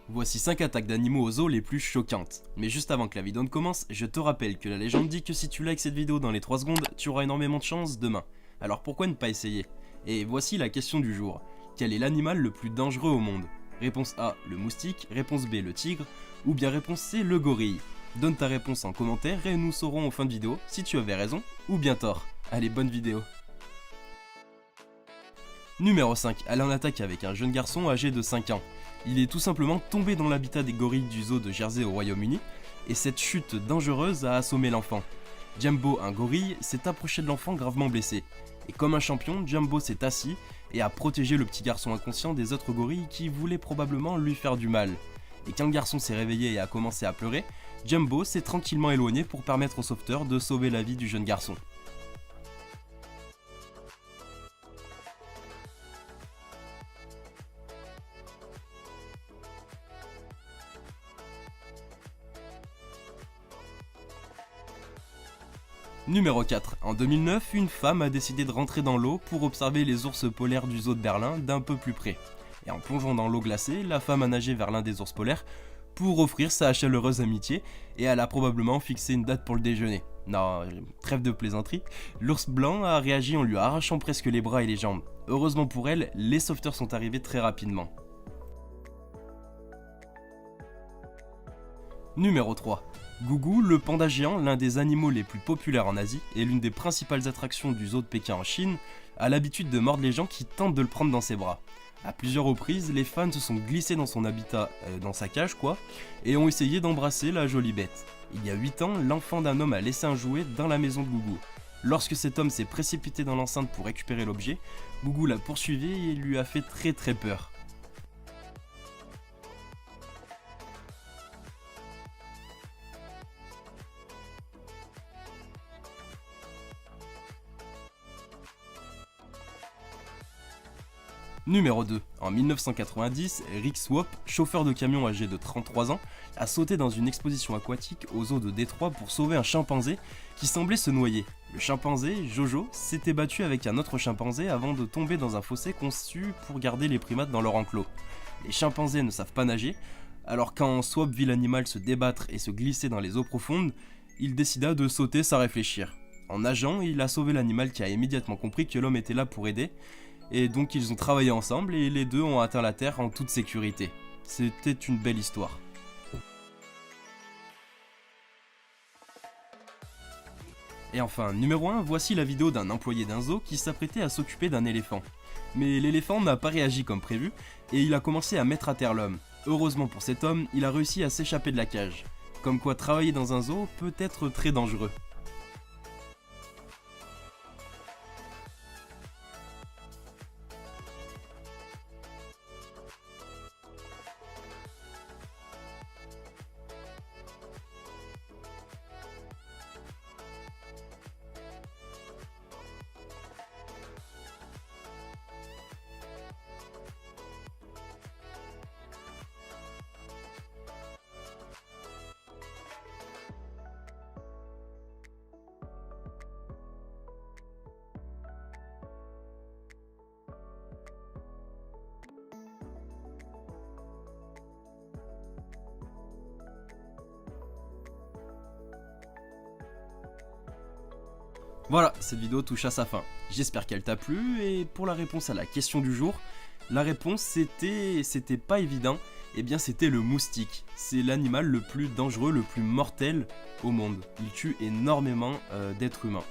Voici 5 attaques d'animaux aux os les plus choquantes. Mais juste avant que la vidéo ne commence, je te rappelle que la légende dit que si tu likes cette vidéo dans les 3 secondes, tu auras énormément de chance demain. Alors pourquoi ne pas essayer? Et voici la question du jour. Quel est l'animal le plus dangereux au monde? Réponse A, le moustique, réponse B, le tigre, ou bien réponse C, le gorille. Donne ta réponse en commentaire et nous saurons en fin de vidéo si tu avais raison ou bien tort. Allez, bonne vidéo. Numéro 5, elle en attaque avec un jeune garçon âgé de 5 ans. Il est tout simplement tombé dans l'habitat des gorilles du zoo de Jersey au Royaume-Uni, et cette chute dangereuse a assommé l'enfant. Jumbo, un gorille, s'est approché de l'enfant gravement blessé. Et comme un champion, Jumbo s'est assis et a protégé le petit garçon inconscient des autres gorilles qui voulaient probablement lui faire du mal. Et quand le garçon s'est réveillé et a commencé à pleurer, Jumbo s'est tranquillement éloigné pour permettre au sauveteur de sauver la vie du jeune garçon. Numéro 4. En 2009, une femme a décidé de rentrer dans l'eau pour observer les ours polaires du zoo de Berlin d'un peu plus près. Et en plongeant dans l'eau glacée, la femme a nagé vers l'un des ours polaires pour offrir sa chaleureuse amitié et elle a probablement fixé une date pour le déjeuner. Non, trêve de plaisanterie, l'ours blanc a réagi en lui arrachant presque les bras et les jambes. Heureusement pour elle, les sauveteurs sont arrivés très rapidement. Numéro 3. Gougou, le panda géant, l'un des animaux les plus populaires en Asie et l'une des principales attractions du zoo de Pékin en Chine, a l'habitude de mordre les gens qui tentent de le prendre dans ses bras. À plusieurs reprises, les fans se sont glissés dans son habitat, dans sa cage quoi, et ont essayé d'embrasser la jolie bête. Il y a 8 ans, l'enfant d'un homme a laissé un jouet dans la maison de Gougou. Lorsque cet homme s'est précipité dans l'enceinte pour récupérer l'objet, Gougou l'a poursuivi et lui a fait très peur. Numéro 2. En 1990, Rick Swope, chauffeur de camion âgé de 33 ans, a sauté dans une exposition aquatique au zoo de Détroit pour sauver un chimpanzé qui semblait se noyer. Le chimpanzé, Jojo, s'était battu avec un autre chimpanzé avant de tomber dans un fossé conçu pour garder les primates dans leur enclos. Les chimpanzés ne savent pas nager, alors quand Swope vit l'animal se débattre et se glisser dans les eaux profondes, il décida de sauter sans réfléchir. En nageant, il a sauvé l'animal qui a immédiatement compris que l'homme était là pour aider, et donc ils ont travaillé ensemble et les deux ont atteint la Terre en toute sécurité. C'était une belle histoire. Et enfin, numéro 1, voici la vidéo d'un employé d'un zoo qui s'apprêtait à s'occuper d'un éléphant. Mais l'éléphant n'a pas réagi comme prévu et il a commencé à mettre à terre l'homme. Heureusement pour cet homme, il a réussi à s'échapper de la cage. Comme quoi travailler dans un zoo peut être très dangereux. Voilà, cette vidéo touche à sa fin. J'espère qu'elle t'a plu et pour la réponse à la question du jour, la réponse c'était pas évident, et bien c'était le moustique. C'est l'animal le plus dangereux, le plus mortel au monde. Il tue énormément d'êtres humains.